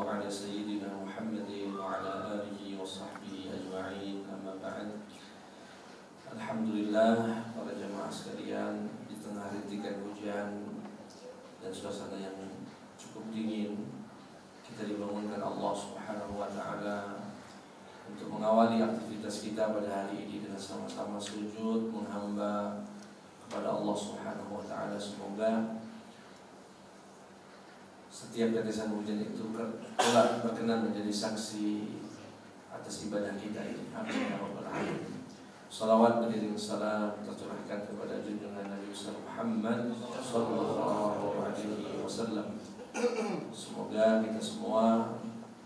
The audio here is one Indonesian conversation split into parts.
على سيدنا محمد وعلى آله وصحبه أجمعين. أما بعد. Alhamdulillah, para jemaah sekalian, di tengah rintikan hujan dan suasana yang cukup dingin, kita dibangunkan Allah Subhanahu wa Ta'ala untuk mengawali aktivitas kita pada hari ini dengan sama-sama sujud menghamba kepada Allah Subhanahu wa Ta'ala. Semoga setiap tetesan hujan itu kelak berkenan menjadi saksi atas ibadah kita ini. Amin ya rabbal alamin. Salawat beriring salam tercurahkan kepada junjungan Nabi Muhammad sallallahu alaihi wasallam. Semoga kita semua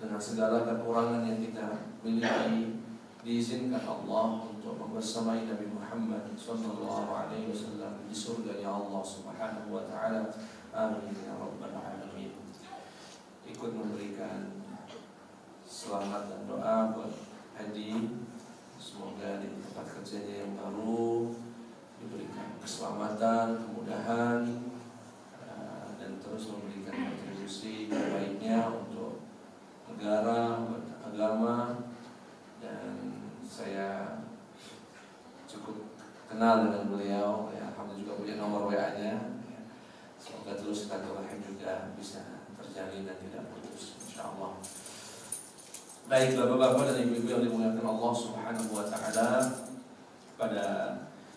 dengan segala kekurangan yang kita miliki diizinkan Allah untuk membersamai Nabi Muhammad sallallahu alaihi wasallam di surga ya Allah Subhanahu wa Ta'ala. Amin ya rabbal alamin. Ikut memberikan selamat dan doa buat Hadi. Semoga di tempat kerjanya yang baru diberikan keselamatan, kemudahan, dan terus memberikan kontribusi terbaiknya untuk negara, agama. Dan saya cukup kenal dengan beliau, ya, alhamdulillah juga punya nomor WA-nya. Semoga terus silaturahim juga bisa terjalin dan tidak putus, insyaallah. Baik bapak-bapak dan ibu-ibu yang dimuliakan Allah Subhanahu wa Ta'ala, pada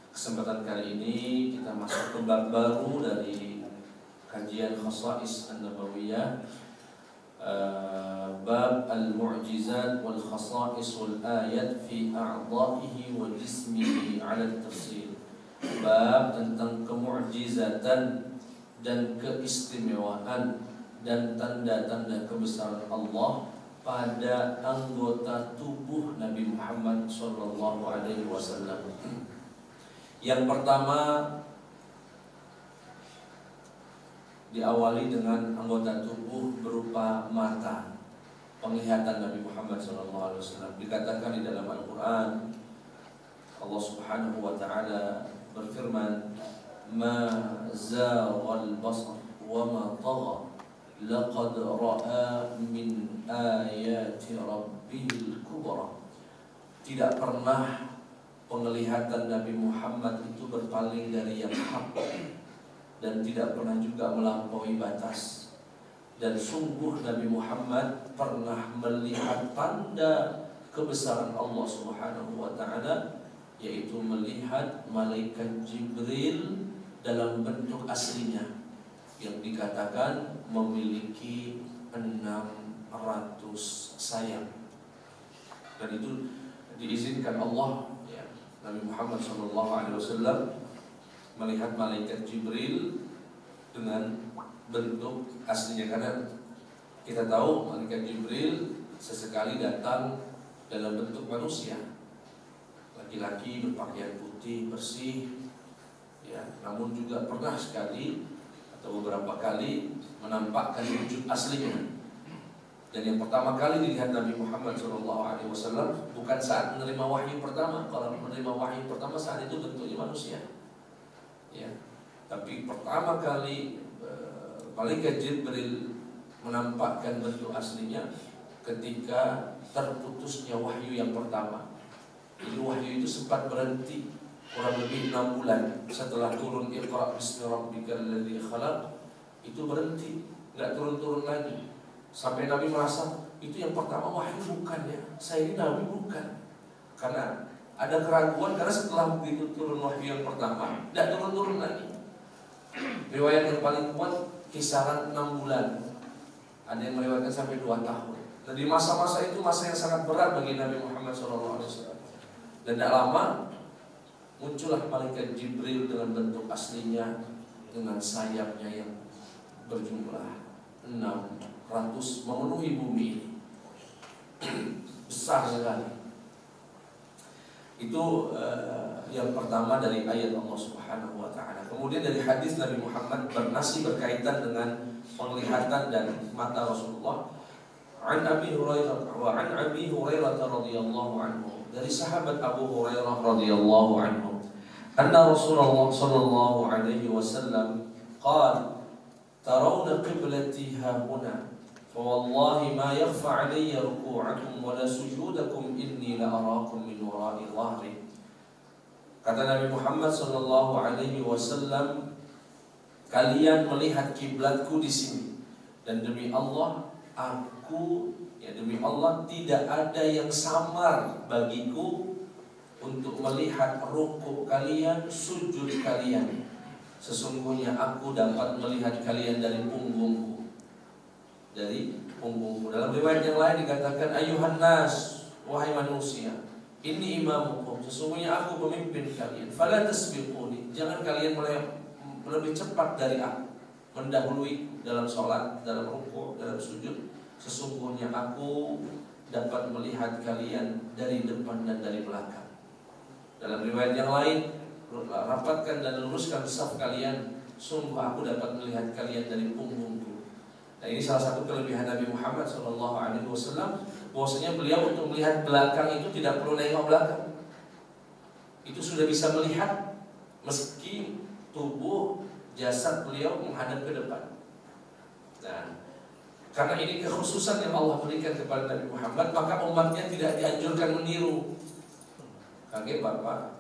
kesempatan kali ini kita masuk ke bab baru dari kajian Khasa'is An-Nabawiyah, bab al-mu'jizat wal khasa'is wal ayat fi a'dha'ihi wa jismihi 'ala at-tafsil. Bab tentang kemu'jizatan dan keistimewaan dan tanda-tanda kebesaran Allah pada anggota tubuh Nabi Muhammad sallallahu alaihi wasallam. Yang pertama diawali dengan anggota tubuh berupa mata, penglihatan Nabi Muhammad sallallahu alaihi wasallam. Dikatakan di dalam Al-Qur'an, Allah Subhanahu wa Ta'ala berfirman, "Ma zaghal basar wa ma tagha laqad ra'a min ayati rabbihil kubra." Tidak pernah penglihatan Nabi Muhammad itu berpaling dari yang hak, dan tidak pernah juga melampaui batas. Dan sungguh Nabi Muhammad pernah melihat tanda kebesaran Allah Subhanahu wa Ta'ala, yaitu melihat malaikat Jibril dalam bentuk aslinya yang dikatakan memiliki 600 sayap. Dan itu diizinkan Allah, ya, Nabi Muhammad SAW melihat malaikat Jibril dengan bentuk aslinya. Karena kita tahu malaikat Jibril sesekali datang dalam bentuk manusia, laki-laki berpakaian putih bersih, ya, namun juga pernah sekali atau beberapa kali menampakkan wujud aslinya. Dan yang pertama kali dilihat Nabi Muhammad SAW bukan saat menerima wahyu pertama. Kalau menerima wahyu pertama saat itu bentuknya manusia, ya. Tapi pertama kali malaikat Jibril menampakkan bentuk aslinya ketika terputusnya wahyu yang pertama. Jadi wahyu itu sempat berhenti kurang lebih 6 bulan setelah turun Iqra bismi rabbikal ladzi khalaq, itu berhenti, enggak turun-turun lagi. Sampai Nabi merasa itu yang pertama wahyu bukan, ya, saya ini Nabi bukan. Karena ada keraguan, karena setelah begitu turun wahyu yang pertama enggak turun-turun lagi. Riwayat yang paling kuat kisaran 6 bulan. Ada yang meriwayatkan sampai 2 tahun. Dan di masa-masa itu masa yang sangat berat bagi Nabi Muhammad SAW. Dan tidak lama muncullah malaikat Jibril dengan bentuk aslinya, dengan sayapnya yang berjumlah 600 memenuhi bumi ini. Besar sekali. Itu yang pertama dari ayat Allah Subhanahu wa Ta'ala. Kemudian dari hadis Nabi Muhammad masih berkaitan dengan penglihatan dan mata Rasulullah. An Abi Hurairah radhiyallahu anhu, dari sahabat Abu Hurairah radhiyallahu anhu, anna Rasulullah sallallahu alaihi wasallam qala tarawna qiblati hahuna Wallahi ma yakhfa alayya ruku'akum wa la sujudakum inni la arakum min wara'i dhahri. Kata Nabi Muhammad sallallahu alaihi wasallam, kalian melihat kiblatku di sini, dan demi Allah demi Allah tidak ada yang samar bagiku untuk melihat rukuk kalian, sujud kalian. Sesungguhnya aku dapat melihat kalian dari punggungku. Dalam riwayat yang lain dikatakan, ayuhan nas, wahai manusia, ini imamukum, sesungguhnya aku pemimpin kalian. Fala tasbiquni, jangan kalian lebih cepat dari aku, mendahului dalam sholat, dalam rukuk, dalam sujud. Sesungguhnya aku dapat melihat kalian dari depan dan dari belakang. Dalam riwayat yang lain, rapatkan dan luruskan saf kalian, sungguh aku dapat melihat kalian dari punggungku. Nah, ini salah satu kelebihan Nabi Muhammad SAW, bahwasanya beliau untuk melihat belakang itu tidak perlu nengok belakang. Itu sudah bisa melihat meski tubuh jasad beliau menghadap ke depan. Nah, karena ini kekhususan yang Allah berikan kepada Nabi Muhammad, maka umatnya tidak dianjurkan meniru. Kaget Bapak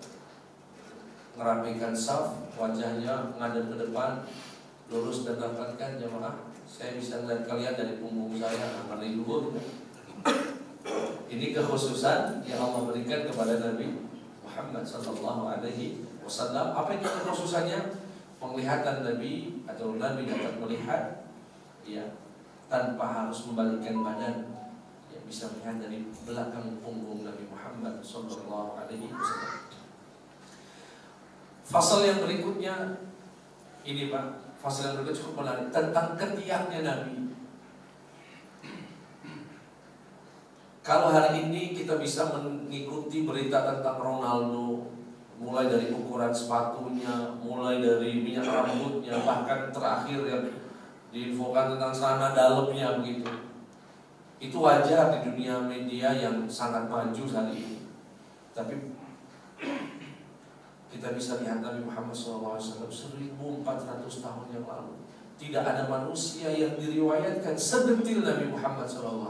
merapikan saf, wajahnya menghadap ke depan, lurus dan rapatkan jemaah. Saya bisa melihat kalian dari punggung saya, akan luhur. Ini kekhususan yang Allah berikan kepada Nabi Muhammad sallallahu alaihi wasallam. Apa itu kekhususannya? Penglihatan Nabi atau Nabi dapat melihat tanpa harus membalikkan badan, bisa melihat dari belakang punggung Nabi Muhammad sallallahu alaihi wasallam. Fasal yang berikutnya ini Pak, fasal yang berikutnya cukup menarik tentang ketiaknya Nabi. Kalau hari ini kita bisa mengikuti berita tentang Ronaldo, mulai dari ukuran sepatunya, mulai dari minyak rambutnya, bahkan terakhir yang diinfokan tentang celana dalamnya begitu. Itu wajar di dunia media yang sangat maju hari ini. Tapi kita bisa lihat Nabi Muhammad SAW 1400 tahun yang lalu, tidak ada manusia yang diriwayatkan sedetil Nabi Muhammad SAW,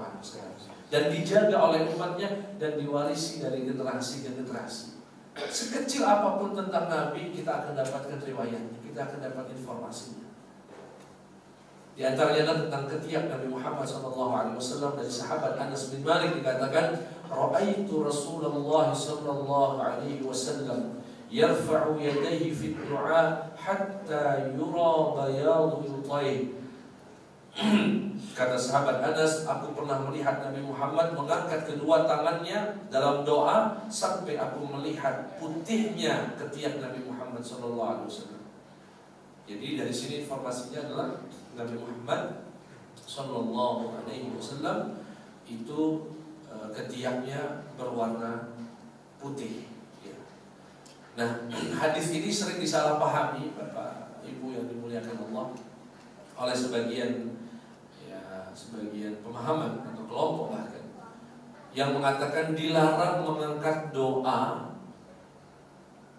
dan dijaga oleh umatnya dan diwarisi dari generasi ke generasi. Sekecil apapun tentang Nabi, kita akan dapatkan riwayatnya, kita akan dapat informasinya. Di antaranya tentang ketiak Nabi Muhammad SAW dari sahabat Anas bin Malik dikatakan, Ra'aitu Rasulullah sallallahu alaihi wasallam yarfa'u yadayhi fi du'a hatta yura bayadu yutayh. Kata sahabat Anas, aku pernah melihat Nabi Muhammad mengangkat kedua tangannya dalam doa sampai aku melihat putihnya ketiak Nabi Muhammad SAW. Jadi dari sini informasinya adalah Nabi Muhammad SAW itu ketiaknya berwarna putih. Nah, hadis ini sering disalahpahami Bapak Ibu yang dimuliakan Allah oleh sebagian pemahaman atau kelompok bahkan yang mengatakan dilarang mengangkat doa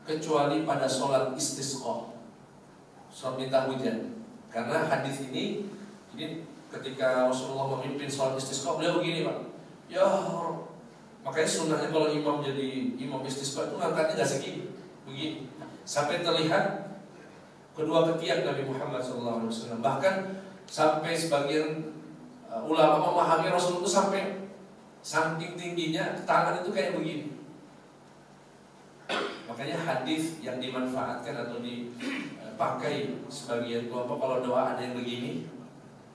kecuali pada sholat istisqa, sholat minta hujan. Karena hadis ini ketika Rasulullah memimpin sholat istisqa, beliau begini Pak, ya makanya sunnahnya kalau imam jadi imam istisqa itu ngangkatnya nggak segini, begini, sampai terlihat kedua ketiak Nabi Muhammad SAW. Bahkan sampai sebagian ulama memahami Rasul itu sampai saking tingginya tangan itu kayak begini. Makanya hadis yang dimanfaatkan atau dipakai sebagian kelompok kalau doa ada yang begini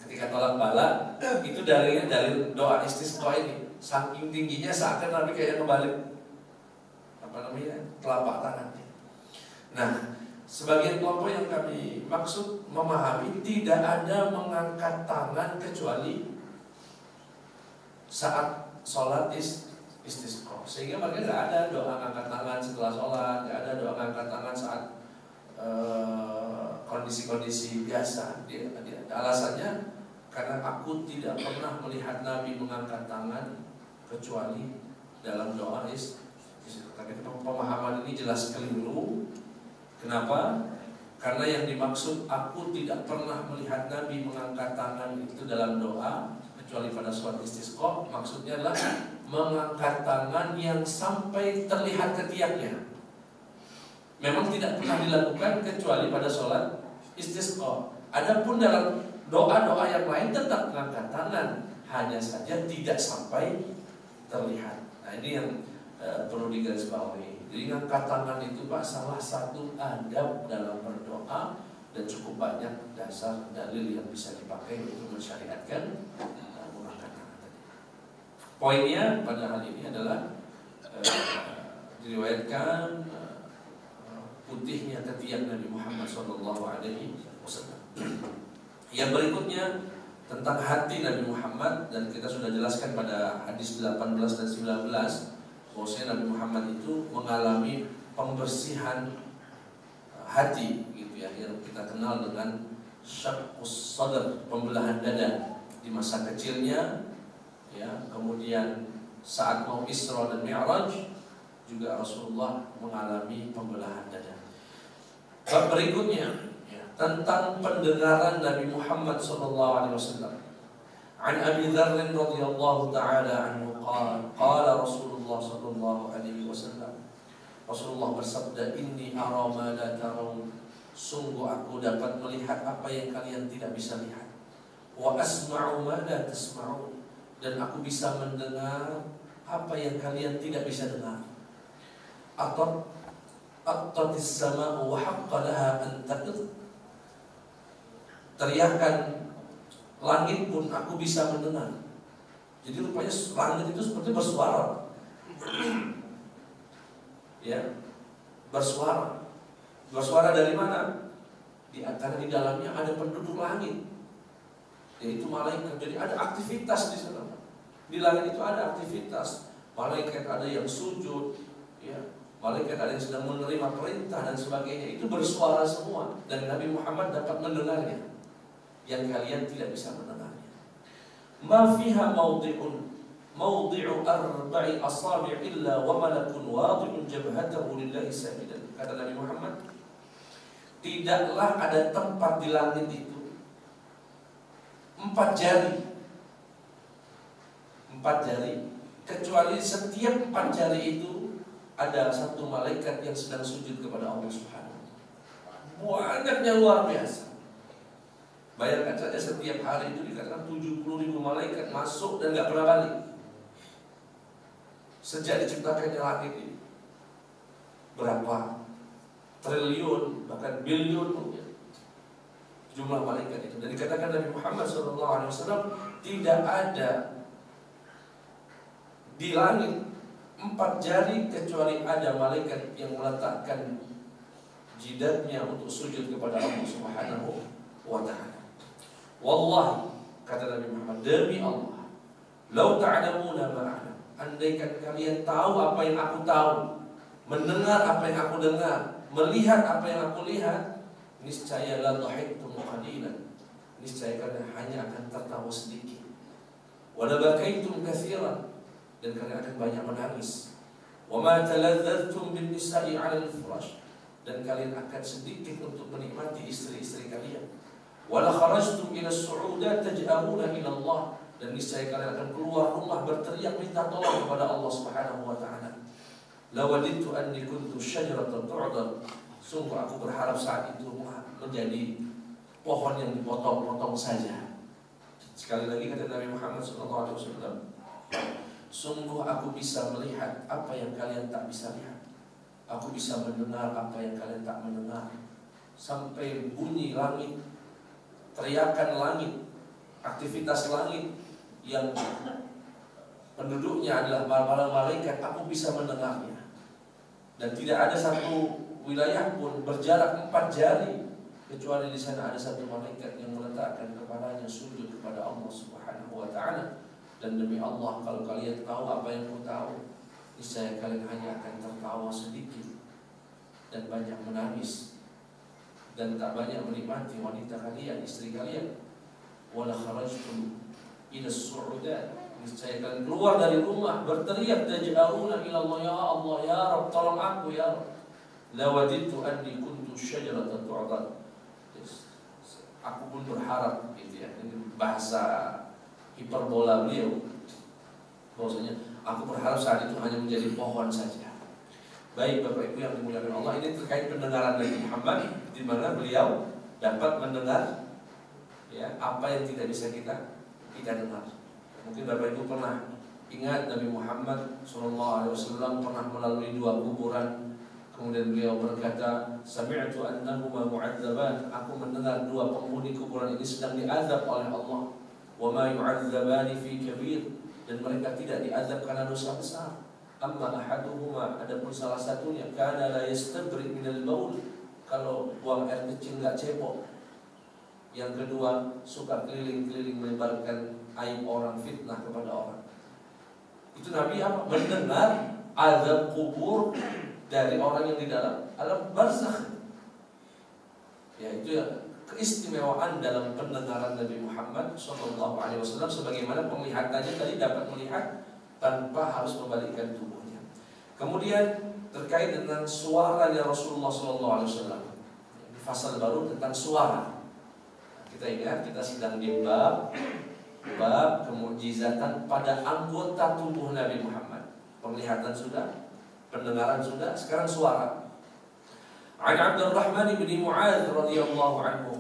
ketika tolak bala, itu dari doa istisqa ini. Saking tingginya seakan Nabi kayak kebalik telapak tangannya. Nah, sebagian kelompok yang kami maksud memahami tidak ada mengangkat tangan kecuali saat sholat istisqa. Sehingga mereka nggak ada doa angkat tangan setelah sholat, nggak ada doa angkat tangan saat kondisi-kondisi biasa. Alasannya karena aku tidak pernah melihat Nabi mengangkat tangan kecuali dalam doa istisqa. Pemahaman ini jelas keliru. Kenapa? Karena yang dimaksud aku tidak pernah melihat Nabi mengangkat tangan itu dalam doa kecuali pada sholat istisqa. Maksudnya adalah mengangkat tangan yang sampai terlihat ketiaknya. Memang tidak pernah dilakukan kecuali pada sholat istisqa. Adapun dalam doa-doa yang lain tetap mengangkat tangan, hanya saja tidak sampai terlihat. Nah ini yang perlu digarisbawahi. Jadi mengangkat tangan itu Pak salah satu adab dalam berdoa, dan cukup banyak dasar dalil yang bisa dipakai untuk mensyariatkan mengangkat tangan tadi. Poinnya pada hal ini adalah diriwayatkan putihnya ketiak Nabi Muhammad SAW. Yang berikutnya tentang hati Nabi Muhammad, dan kita sudah jelaskan pada hadis 18 dan 19 bahwasanya Nabi Muhammad itu mengalami pembersihan hati gitu ya, yang kita kenal dengan syaqqus sadr, pembelahan dada di masa kecilnya ya. Kemudian saat mau Isra dan Mi'raj juga Rasulullah mengalami pembelahan dada. Bab berikutnya ya, tentang pendengaran Nabi Muhammad SAW. An Abi Dzar radhiyallahu taala anhu qala Rasulullah sallallahu alaihi wasallam, Rasulullah bersabda, inni ara ma la tarawun, sungguh aku dapat melihat apa yang kalian tidak bisa lihat. Wa asma'u ma la tasma'un, dan aku bisa mendengar apa yang kalian tidak bisa dengar. Attatis sama'u wa haqqa laha an taqid, teriakan langit pun aku bisa mendengar. Jadi rupanya langit itu seperti bersuara. Ya, bersuara. Bersuara dari mana? Di antara di dalamnya ada penduduk langit, yaitu malaikat. Jadi ada aktivitas di sana. Di langit itu ada aktivitas. Malaikat ada yang sujud, ya. Malaikat ada yang sedang menerima perintah dan sebagainya. Itu bersuara semua, dan Nabi Muhammad dapat mendengarnya, yang kalian tidak bisa mendengarnya. Ma fiha mawdi'u arba'i asabi' illa wa malakun wadi'un jabhatahu lillahi sajidan. Kata Nabi Muhammad, tidaklah ada tempat di langit itu 4 jari, kecuali setiap 4 jari itu ada satu malaikat yang sedang sujud kepada Allah Subhanahu wa ta'ala. Banyaknya luar biasa. Bayangkan saja setiap hari itu dikatakan 70.000 malaikat masuk dan gak pernah balik. Sejak diciptakannya langit ini, berapa triliun bahkan biliun mungkin jumlah malaikat itu. Dan dikatakan Nabi Muhammad SAW, tidak ada di langit 4 jari kecuali ada malaikat yang meletakkan jidatnya untuk sujud kepada Allah Subhanahu wa ta'ala. Wallahi, kata Nabi Muhammad, demi Allah, lau ta'lamuna ma'ana, andaikan kalian tahu apa yang aku tahu, mendengar apa yang aku dengar, melihat apa yang aku lihat, niscaya la dhahiktum qalilan, niscaya kalian hanya akan tertawa sedikit. Wa la bakaitum katsiran, dan kalian akan banyak menangis. Wa ma taladzadztum bin nisa'i 'ala al-firash, dan kalian akan sedikit untuk menikmati istri-istri kalian. Wa la kharajtum ila as-su'udat taj'aruna ila Allah, dan niscaya kalian akan keluar rumah berteriak minta tolong kepada Allah Subhanahu wa ta'ala. Lawadittu anni kuntu syajaratan tu'dar, sungguh aku berharap saat itu menjadi pohon yang dipotong-potong saja. Sekali lagi kata Nabi Muhammad SAW, sungguh aku bisa melihat apa yang kalian tak bisa lihat, aku bisa mendengar apa yang kalian tak mendengar. Sampai bunyi langit, teriakan langit, aktivitas langit yang penduduknya adalah para malaikat, aku bisa mendengarnya. Dan tidak ada satu wilayah pun berjarak 4 jari kecuali di sana ada satu malaikat yang meletakkan kepalanya sujud kepada Allah Subhanahu wa ta'ala. Dan demi Allah, kalau kalian tahu apa yang aku tahu, niscaya kalian hanya akan tertawa sedikit dan banyak menangis, dan tak banyak menikmati wanita kalian, istri kalian. Wala kharajtum ila as-su'udat, niscaya kalian keluar dari rumah berteriak taj'aruna ila Allah, ya Allah, ya Rabb, tolong aku ya Rabb. Lawadittu anni kuntu syajaratan tu'dad, aku pun berharap gitu ya. Ini bahasa hiperbola beliau, bahwasanya aku berharap saat itu hanya menjadi pohon saja. Baik Bapak Ibu yang dimuliakan Allah, ini terkait pendengaran Nabi Muhammad, di mana beliau dapat mendengar ya apa yang tidak bisa kita dengar. Mungkin Bapak Ibu pernah ingat Nabi Muhammad SAW pernah melalui 2 kuburan. Kemudian beliau berkata, sami'tu annahuma mu'adzaban, aku mendengar 2 penghuni kuburan ini sedang diazab oleh Allah. Wa ma yu'adzabani fi kabir, dan mereka tidak diazab karena dosa besar. Amma ahaduhuma, adapun salah satunya, kana la yastabri minal baul, kalau buang air kecil enggak cebok. Yang kedua, suka keliling-keliling menebarkan aib orang, fitnah kepada orang. Itu Nabi apa? Mendengar azab kubur dari orang yang di dalam alam barzakh. Ya, itu ya keistimewaan dalam pendengaran Nabi Muhammad SAW, sebagaimana penglihatannya tadi dapat melihat tanpa harus membalikkan tubuhnya. Kemudian terkait dengan suaranya Rasulullah SAW, fasal baru tentang suara. Kita ingat kita sedang di bab kemukjizatan pada anggota tubuh Nabi Muhammad. Penglihatan sudah, pendengaran sudah, sekarang suara. An Abdurrahman bin Mu'adz radhiyallahu anhu,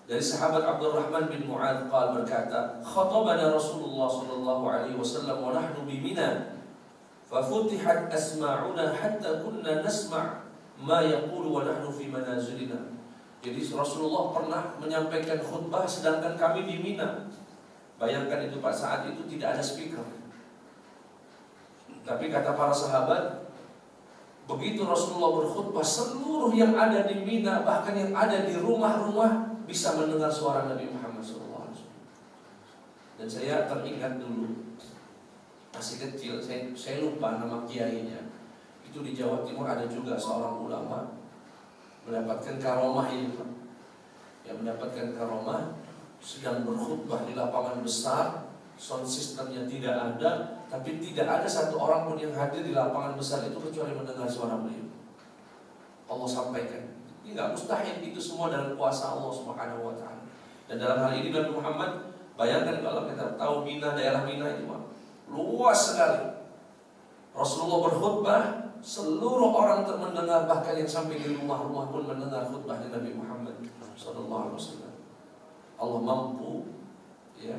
dari sahabat Abdurrahman bin Mu'adz qala, berkata, khatabana Rasulullah sallallahu alaihi wasallam wa nahnu bi Mina, fa futihat asma'una hatta kunna nasma' ma yaqulu wa nahnu fi manazilina. Jadi Rasulullah pernah menyampaikan khutbah sedangkan kami di Mina. Bayangkan itu Pak, saat itu tidak ada speaker. Tapi kata para sahabat, begitu Rasulullah berkhutbah, seluruh yang ada di Mina, bahkan yang ada di rumah-rumah, bisa mendengar suara Nabi Muhammad SAW. Dan saya teringat dulu, masih kecil, saya lupa nama kiainya. Itu di Jawa Timur ada juga seorang ulama mendapatkan karomah ini, Pak. Yang mendapatkan karomah sedang berkhutbah di lapangan besar, sound systemnya tidak ada, tapi tidak ada satu orang pun yang hadir di lapangan besar itu kecuali mendengar suara beliau. Allah sampaikan. Ini nggak mustahil, itu semua dalam kuasa Allah Subhanahu wa taala. Dan dalam hal ini Nabi Muhammad, bayangkan kalau kita tahu Mina, daerah Mina itu luas sekali. Rasulullah berkhutbah, seluruh orang mendengar, bahkan yang sampai di rumah-rumah pun mendengar khutbahnya Nabi Muhammad sallallahu alaihi wasallam. Allah mampu ya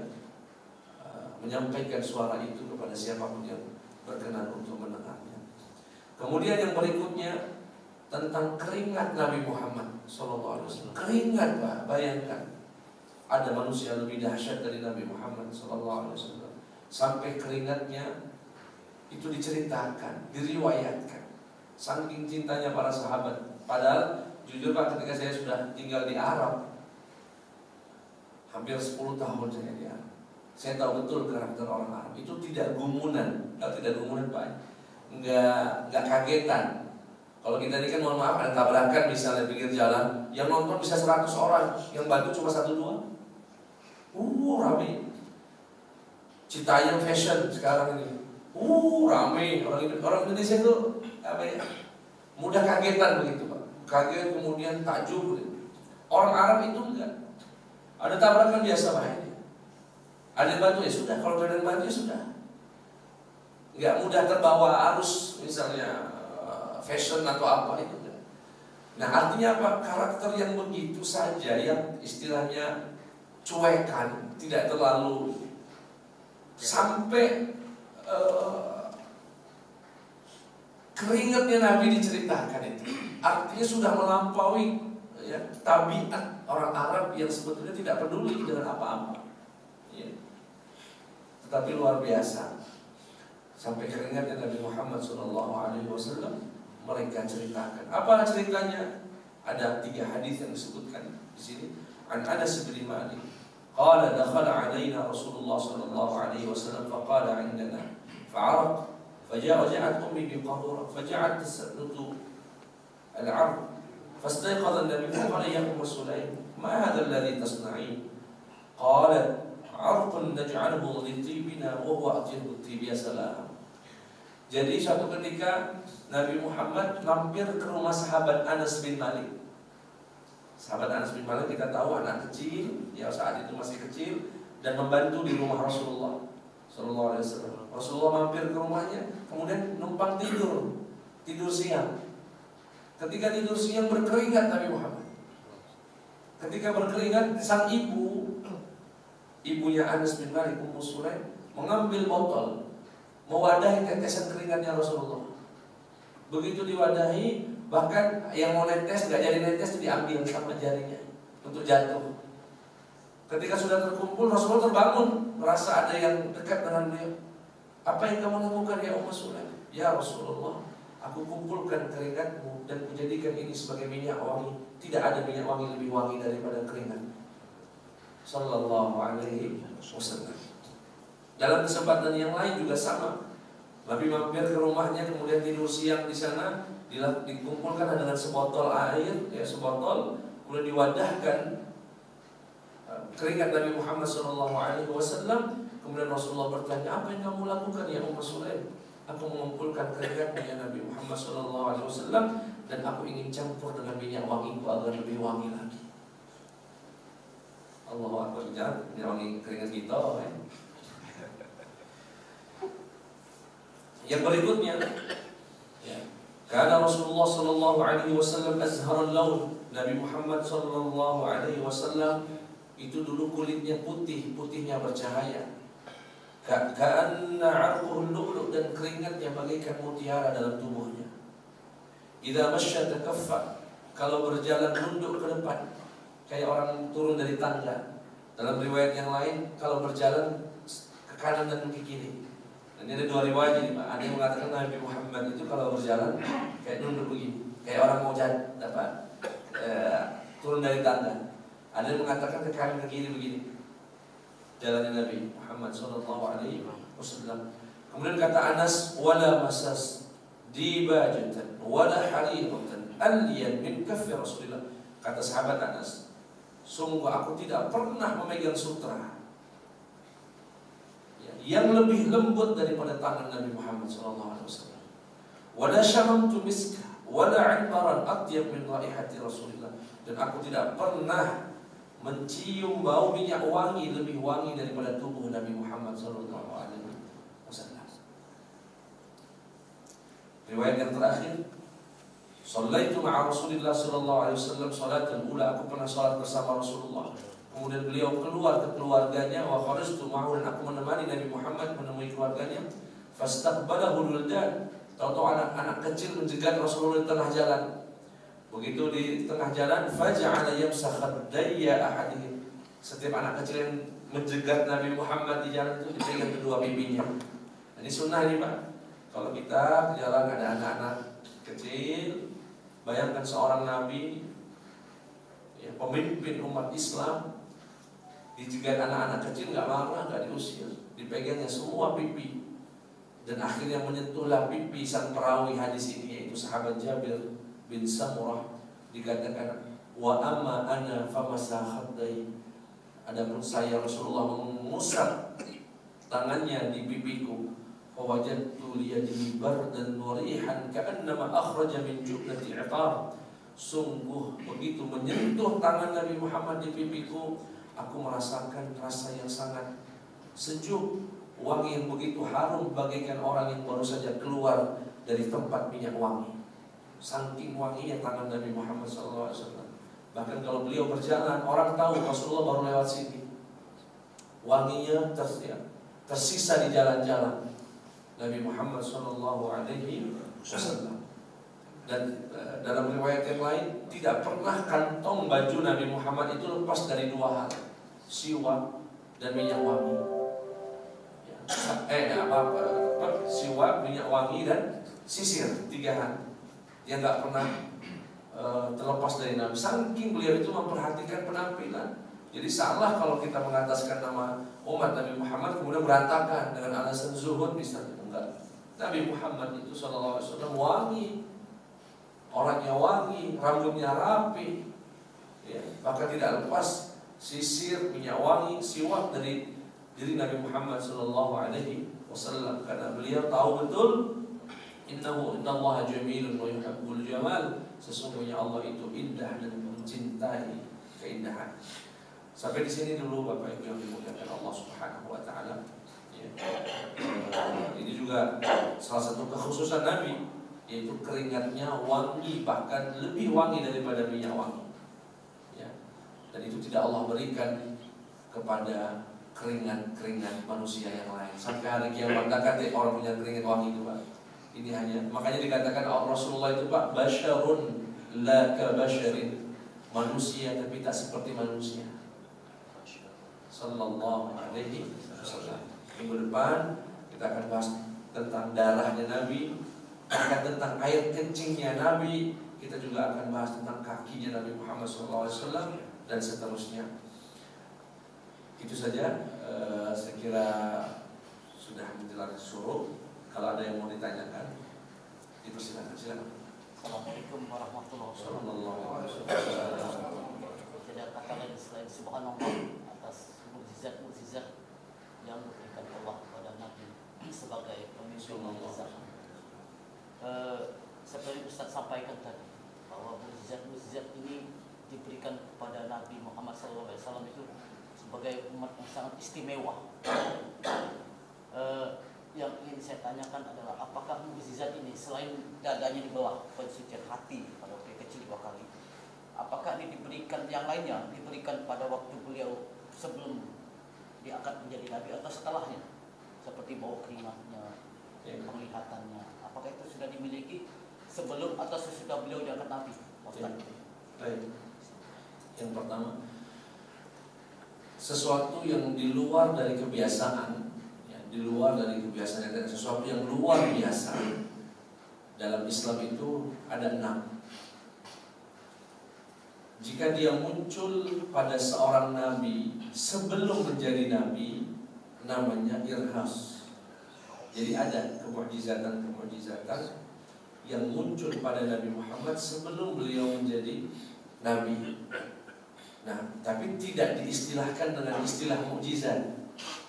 menyampaikan suara itu kepada siapapun yang berkenan untuk mendengarnya. Kemudian yang berikutnya tentang keringat Nabi Muhammad sallallahu alaihi wasallam. Keringat, Pak, bayangkan. Ada manusia lebih dahsyat dari Nabi Muhammad sallallahu alaihi wasallam. Sampai keringatnya itu diceritakan, diriwayatkan. Saking cintanya para sahabat. Padahal jujur Pak, ketika saya sudah tinggal di Arab hampir 10 tahun saya di Arab, saya tahu betul karakter orang Arab itu tidak gumunan. Kalau tidak gumunan Pak, nggak kagetan. Kalau kita ini kan mohon maaf ada tabrakan misalnya pinggir jalan, yang nonton bisa 100 orang, yang bantu cuma 1-2. Rame. Citayam fashion sekarang ini, rame. Orang Indonesia itu apa ya, mudah kagetan begitu Pak. Kaget kemudian takjub. Orang Arab itu enggak. Ada tabrakan biasa Pak. Ada yang bantu ya sudah, kalau ada yang bantu ya sudah. Enggak mudah terbawa arus misalnya fashion atau apa itu. Nah artinya apa? Karakter yang begitu saja, yang istilahnya cuekan, tidak terlalu sampai keringatnya Nabi diceritakan itu. Artinya sudah melampaui ya, tabiat orang Arab yang sebetulnya tidak peduli dengan apa-apa. Ya. Tetapi luar biasa. Sampai keringatnya Nabi Muhammad SAW mereka ceritakan. Apa ceritanya? Ada 3 hadis yang disebutkan di sini. An Anas bin Malik qala dakhala alaina Rasulullah sallallahu alaihi wasallam faqala indana fa'araq faja'at ummi bi qadura faja'at tasdutu al-'arq fastayqadha an-nabi qala ya Umm Sulaim ma hadha alladhi tasna'in qalat 'arqun naj'aluhu li tibina wa huwa atyabu tib ya salam. Jadi suatu ketika Nabi Muhammad mampir ke rumah sahabat Anas bin Malik. Sahabat Anas bin Malik kita tahu anak kecil, ya saat itu masih kecil, dan membantu di rumah Rasulullah Sallallahu Alaihi Wasallam. Rasulullah mampir ke rumahnya, kemudian numpang tidur siang. Ketika tidur siang berkeringat Nabi Muhammad. Ketika berkeringat, sang ibunya Anas bin Malik, Ummu Sulaim, mengambil botol, mewadahi tetesan keringatnya Rasulullah. Begitu diwadahi, bahkan yang mau netes gak jadi netes itu diambil sama jarinya untuk jatuh. Ketika sudah terkumpul, Rasulullah terbangun, merasa ada yang dekat dengan beliau. Apa yang kamu lakukan ya Ummu Sulaim? Ya Rasulullah, aku kumpulkan keringatmu dan kujadikan ini sebagai minyak wangi. Tidak ada minyak wangi lebih wangi daripada keringat. Sallallahu Alaihi Wasallam. Dalam kesempatan yang lain juga sama. Nabi mampir ke rumahnya, kemudian tidur siang di sana, dikumpulkan dengan sebotol air, ya sebotol, kemudian diwadahkan keringat Nabi Muhammad SAW. Kemudian Rasulullah bertanya, apa yang kamu lakukan ya Ummu Sulaim? Aku mengumpulkan keringatmu ya Nabi Muhammad SAW, dan aku ingin campur dengan minyak wangiku agar lebih wangi lagi. Allahu Akbar, jangan minyak wangi keringat kita. Yang berikutnya, ya, karena Rasulullah Sallallahu Alaihi Wasallam azharul laun, Nabi Muhammad Sallallahu Alaihi Wasallam itu dulu kulitnya putih, putihnya bercahaya. Ka'anna 'arquhul lu'lu', dan keringatnya bagaikan mutiara dalam tubuhnya. Idza masya takaffa, kalau berjalan nunduk ke depan kayak orang turun dari tangga. Dalam riwayat yang lain, kalau berjalan ke kanan dan ke kiri. Dan ini ada dua riwayat ini, Pak. Ada yang mengatakan Nabi Muhammad itu kalau berjalan kayak nunduk begini, kayak orang mau turun dari tangga. Ada yang mengatakan ke kanan ke kiri begini. Jalannya Nabi Muhammad Sallallahu Alaihi Wasallam. Kemudian kata Anas, wala masas dibajatan wala hariratan alyan min kaffi Rasulillah. Kata sahabat Anas, sungguh aku tidak pernah memegang sutra yang lebih lembut daripada tangan Nabi Muhammad Sallallahu Alaihi Wasallam. Wala syamamtu miska wala anbaran atyab min raihati Rasulillah. Dan aku tidak pernah mencium bau minyak wangi lebih wangi daripada tubuh Nabi Muhammad Sallallahu Alaihi Wasallam. Riwayat yang terakhir, Shallaitu ma'a Rasulillah Sallallahu Alaihi Wasallam salatul ula, aku pernah salat bersama Rasulullah. Kemudian beliau keluar ke keluarganya, wa kharajtu ma'ahu, dan aku menemani Nabi Muhammad menemui keluarganya. Fastaqbalahu al-wildan, tahu-tahu anak-anak kecil menjegat Rasulullah di tengah jalan. Begitu di tengah jalan, faja'ala yamsakh khadayya ahadihim. Setiap anak kecil yang menjegat Nabi Muhammad di jalan itu dipegang kedua pipinya. Ini sunnah ini, Pak. Kalau kita di jalan ada anak-anak kecil, bayangkan seorang Nabi, ya, pemimpin umat Islam, dijegat anak-anak kecil, nggak marah, nggak diusir, dipegangnya semua pipi, dan akhirnya menyentuhlah pipi sang perawi hadis ini, yaitu sahabat Jabir bin Samurah. Dikatakan, wa amma ana famasa khaddai, adapun saya Rasulullah mengusap tangannya di pipiku, fawajadtu liyadihi bardan wa rihan ka'annama akhraja min ju'lati 'iqar. Sungguh begitu menyentuh tangan Nabi Muhammad di pipiku, aku merasakan rasa yang sangat sejuk, wangi yang begitu harum bagaikan orang yang baru saja keluar dari tempat minyak wangi. Saking wanginya tangan Nabi Muhammad SAW. Bahkan kalau beliau berjalan, orang tahu Rasulullah baru lewat sini. Wanginya tersisa di jalan-jalan Nabi Muhammad SAW. Dan dalam riwayat yang lain, tidak pernah kantong baju Nabi Muhammad itu lepas dari dua hal, siwak dan minyak wangi. Siwak, minyak wangi, dan sisir, tiga hal yang nggak pernah terlepas dari Nabi. Saking beliau itu memperhatikan penampilan. Jadi salah kalau kita mengataskan nama umat Nabi Muhammad kemudian berantakan dengan alasan zuhud misalnya. Enggak. Nabi Muhammad itu SAW wangi, orangnya wangi, rambutnya rapi, ya, bahkan tidak lepas sisir, minyak wangi, siwak dari diri Nabi Muhammad SAW, karena beliau tahu betul, innallaha jamilun wa yuhibbul jamal, sesungguhnya Allah itu indah dan mencintai keindahan. Sampai di sini dulu Bapak Ibu yang dimuliakan Allah Subhanahu wa taala. Ya. Ini juga salah satu kekhususan Nabi, yaitu keringatnya wangi, bahkan lebih wangi daripada minyak wangi. Ya. Dan itu tidak Allah berikan kepada keringat-keringat manusia yang lain. Sampai hari kiamat dekat orang punya keringat wangi itu Pak. Ini hanya, makanya dikatakan Rasulullah itu Pak, basyarun la ka basyarin, manusia tapi tak seperti manusia. Sallallahu alaihi wasallam. Minggu depan kita akan bahas tentang darahnya Nabi, akan tentang air kencingnya Nabi, kita juga akan bahas tentang kakinya Nabi Muhammad SAW dan seterusnya. Itu saja, saya kira sudah menjelang suruh. Kalau ada yang mau ditanyakan, dipersilakan. Silakan. Assalamualaikum warahmatullahi wabarakatuh. Tidak kata lain selain subhanallah atas mukjizat yang diberikan Allah kepada Nabi sebagai pemimpin mukjizat. Seperti Ustaz sampaikan tadi bahwa mukjizat ini diberikan kepada Nabi Muhammad SAW itu sebagai umat yang sangat istimewa. Yang ingin saya tanyakan adalah apakah mukjizat ini selain dadanya dibelah, pensucian hati pada waktu kecil 2 kali, apakah ini diberikan yang lainnya, diberikan pada waktu beliau sebelum diangkat menjadi nabi atau setelahnya, seperti bau keringatnya, penglihatannya, apakah itu sudah dimiliki sebelum atau sesudah beliau diangkat nabi? Baik. Yang pertama, sesuatu yang di luar dari kebiasaan, di luar dari kebiasaan, dan sesuatu yang luar biasa dalam Islam itu ada 6. Jika dia muncul pada seorang nabi sebelum menjadi nabi, namanya irhas. Jadi ada kemukjizatan yang muncul pada Nabi Muhammad sebelum beliau menjadi nabi. Nah, tapi tidak diistilahkan dengan istilah mukjizat.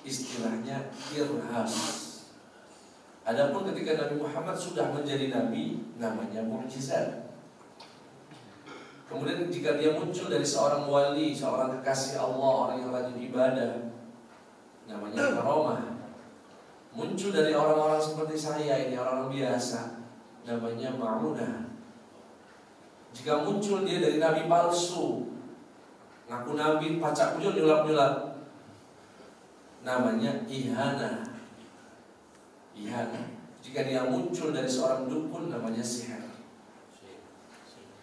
Istilahnya irhas. Adapun ketika Nabi Muhammad sudah menjadi nabi, namanya mukjizat. Kemudian jika dia muncul dari seorang wali, seorang kekasih Allah, orang yang rajin ibadah, namanya karamah. Muncul dari orang-orang seperti saya ini, orang biasa, namanya ma'unah. Jika muncul dia dari nabi palsu, ngaku nabi, pacak ujung nyulap-nyulap, namanya ihana. Jika dia muncul dari seorang dukun, namanya sihir.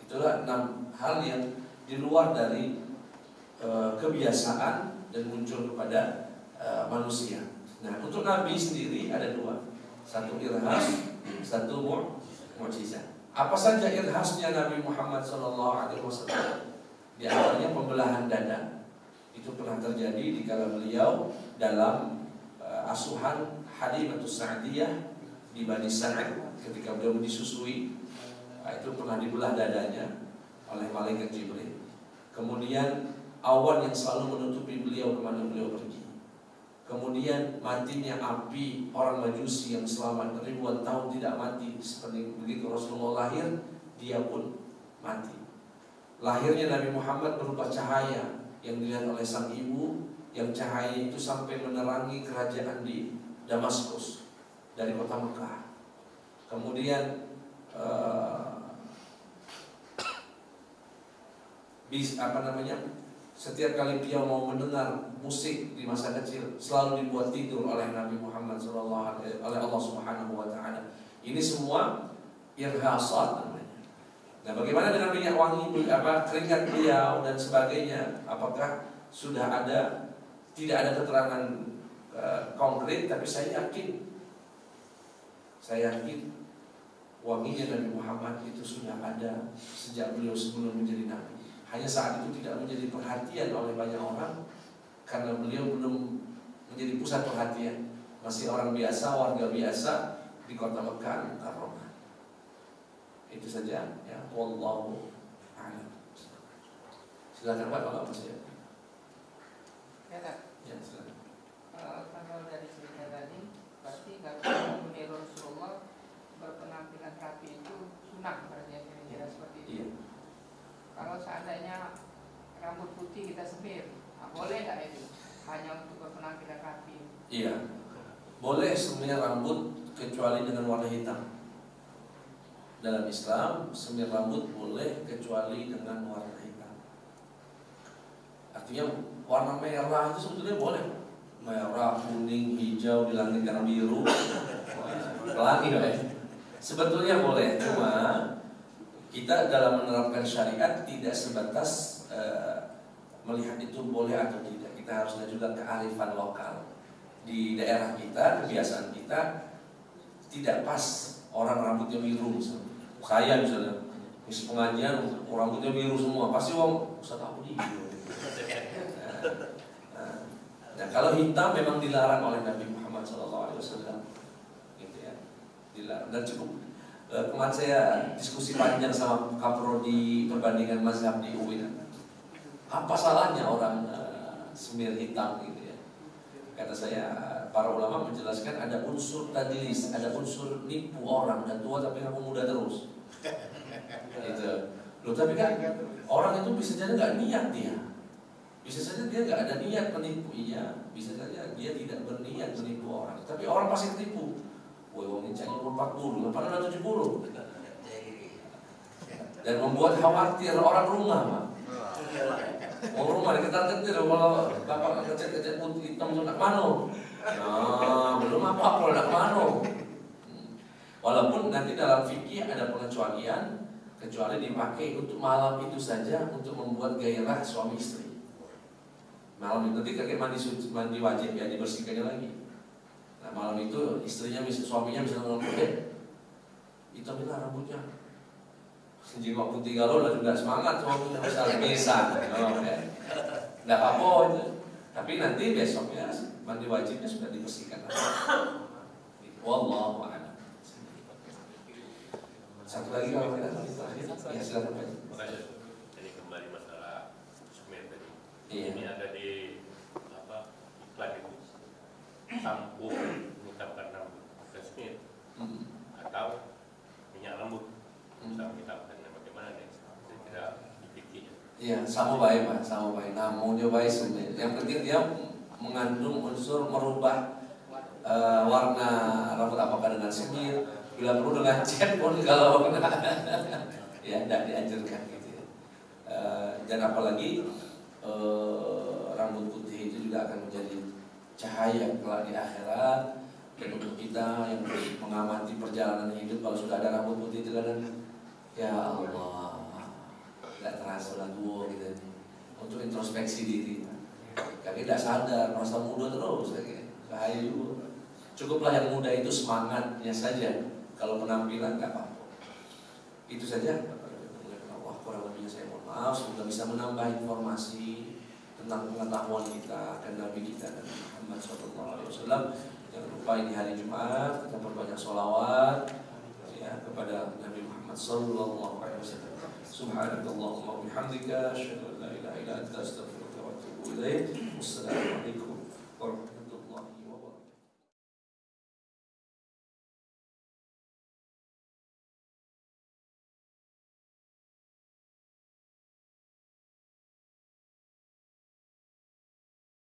Itulah 6 hal yang di luar dari kebiasaan dan muncul kepada manusia. Nah, untuk nabi sendiri ada 2, satu irhas, satu mukjizat. Apa saja irhasnya Nabi Muhammad SAW? Di antaranya pembelahan dada. Itu pernah terjadi di kala beliau dalam asuhan Halimatus Sa'diyah di Bani Sa'id ketika beliau disusui. Itu pernah dibelah dadanya oleh malaikat Jibril. Kemudian awan yang selalu menutupi beliau kemana beliau pergi. Kemudian matinya api orang Majusi yang selama ribuan tahun tidak mati. Seperti begitu Rasulullah lahir, dia pun mati. Lahirnya Nabi Muhammad berupa cahaya yang dilihat oleh sang ibu, yang cahaya itu sampai menerangi kerajaan di Damaskus dari kota Mekah. Kemudian setiap kali dia mau mendengar musik di masa kecil, selalu dibuat tidur oleh Nabi Muhammad oleh Allah Subhanahu wa taala. Ini semua irhasat namanya. Nah, bagaimana dengan minyak wangi, keringat beliau dan sebagainya? Apakah sudah ada? Tidak ada keterangan konkret, tapi saya yakin wanginya Nabi Muhammad itu sudah ada sejak beliau sebelum menjadi nabi. Hanya saat itu tidak menjadi perhatian oleh banyak orang karena beliau belum menjadi pusat perhatian. Masih orang biasa, warga biasa di kota Mekah Mukarramah. Itu saja ya, wallahu a'lam. Silakan Pak kalau masih ada. Ya Kak. Ya, silakan. Kalau dari cerita tadi, berarti kalau meniru Rasulullah berpenampilan rapi itu sunnah, berarti kira-kira seperti itu. Iya. Kalau seandainya rambut putih kita semir, boleh semir rambut kecuali dengan warna hitam. Dalam Islam, semir rambut boleh kecuali dengan warna hitam. Artinya warna merah itu sebetulnya boleh. Merah, kuning, hijau, dilangitkan biru, pelangi ya. Sebetulnya boleh, cuma kita dalam menerapkan syariat tidak sebatas melihat itu boleh atau tidak. Kita harus lihat juga kearifan lokal. Di daerah kita, kebiasaan kita tidak pas orang rambutnya biru misalnya. Saya misalnya, isi pengajian rambutnya biru semua, pasti orang Ustaz aku dia. Nah, kalau hitam memang dilarang oleh Nabi Muhammad SAW, gitu ya, dilarang. Dan cukup kemarin saya diskusi panjang sama Kaprodi perbandingan mazhab di UIN. Apa salahnya orang semir hitam gitu ya? Kata saya, para ulama menjelaskan ada unsur tadlis, ada unsur nipu orang dan tua tapi kamu muda terus. Gitu. Loh, tapi kan orang itu bisa jadi nggak niat dia. Bisa saja dia nggak ada niat menipu, iya. Bisa saja dia tidak berniat menipu orang. Tapi orang pasti ketipu. Woi, wong ini umur 40, padahal udah 70. Dan membuat khawatir orang rumah, Pak. Orang rumah diketar-ketir kalau bapak ngecet-ngecet putih hitam itu nak mano. Nah, belum apa kalau nak mano. Walaupun nanti dalam fikih ada pengecualian, kecuali dipakai untuk malam itu saja untuk membuat gairah suami istri. Malam itu nanti kakek mandi wajib ya, dibersihkannya lagi. Nah, malam itu istrinya, suaminya bisa ngomong, hitamin rambutnya. Jiwa putih galau lah juga semangat suaminya bisa. Nggak apa-apa itu. Tapi nanti besoknya mandi wajibnya sudah dibersihkan. Wallahu a'lam. Satu lagi kalau kita ya silakan Pak. Jadi kembali masalah semir tadi. Iya. Ini ada di iklan itu sampo mengucapkan rambut ke semir atau minyak rambut. Bisa mengucapkan bagaimana nih? Saya tidak dipikir. Iya, sama baik Pak, sama baik. Namun dia baik sebenarnya. Yang penting dia mengandung unsur merubah warna rambut, apakah dengan semir, bila perlu dengan cat pun kalau ya tidak dianjurkan gitu ya. Dan apalagi rambut putih itu juga akan menjadi cahaya kelak di akhirat. Dan untuk kita yang mengamati perjalanan hidup, kalau sudah ada rambut putih itu kadang ya Allah, tidak terasa sudah tua gitu. Untuk introspeksi diri, kaki tidak sadar, merasa muda terus, bahaya juga. Cukuplah yang muda itu semangatnya saja. Kalau penampilan nggak apa-apa. Itu saja. Wah, kurang lebihnya saya mohon maaf. Semoga bisa menambah informasi tentang pengetahuan kita dan Nabi kita dan Muhammad SAW. Jangan lupa ini hari Jumat kita perbanyak sholawat ya kepada Nabi Muhammad SAW. Subhanakallahumma wa bihamdika, asyhadu an la ilaha illa anta, astaghfiruka wa atubu ilaik. Wassalamualaikum